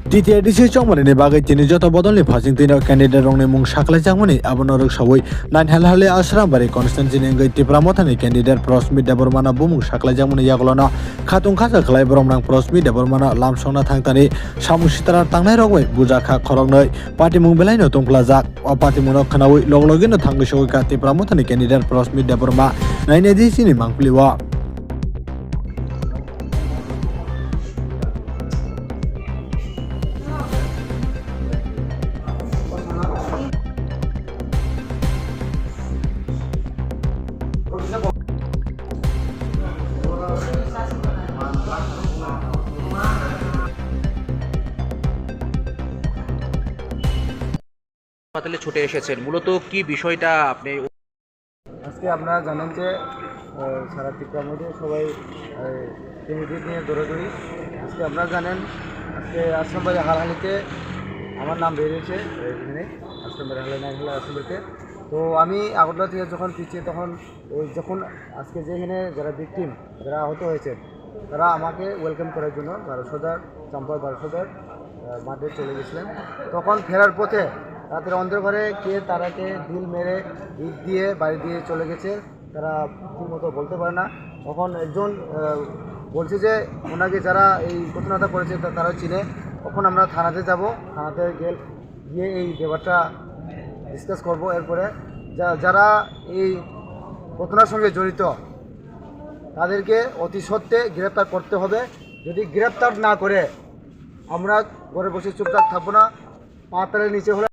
TTIDC chongmani bagai tini jota bodolni phasing tini candidate rongni mung saklai jangmani abono rok saboi nain halhale ashram bari constituency ni ngai tipramothani candidate prosmit debormana bumung saklai jangmani yaglona khatung khasa khlai bromrang prosmit debormana lamsongna thangtani samung sitara tangnai rogoi buja kha khorognoi party mung belai no tongplajak o party mung khanawi loglogino thangoi sogoi ka tipramothani candidate prosmit deborma nain ADC ni mangpliwa হাসপাতালে ছুটে এসেছেন মূলত কি বিষয়টা আপনি আজকে আপনারা জানেন যে সারা ত্রিপুরার মধ্যে সবাই ক্যান্ডিডেট নিয়ে দৌড়াদৌড়ি। আজকে আপনারা জানেন আজকে আশ্রমবাড়ি হালহালিতে আমার নাম বেরিয়েছে এখানে আশ্রমবাড়ি হালহালি নাইনহালা আশ্রমবাড়িতে। তো আমি আগরতলা থেকে যখন পিছিয়ে তখন যখন আজকে যেখানে যারা ভিকটিম যারা আহত হয়েছে তারা আমাকে ওয়েলকাম করার জন্য বারোসদার চাম্পার বারোসদার মাঠে চলে গেছিলেন। তখন ফেরার পথে রাতের অন্ধকারে কে তারাকে ঢিল মেরে ইট দিয়ে বাড়ি দিয়ে চলে গেছে, তারা ঠিকমতো বলতে পারে না। তখন একজন বলছে যে ওনাকে যারা এই ঘটনাটা করেছে তারা চিনে। তখন আমরা থানাতে যাব, থানাতে গিয়ে এই ব্যাপারটা ডিসকাস করব। এরপরে যারা এই ঘটনার সঙ্গে জড়িত তাদেরকে অতি সত্ত্বে গ্রেপ্তার করতে হবে। যদি গ্রেপ্তার না করে আমরা ঘরে বসে চুপচাপ থাকবো না। পাতালের নিচে হলে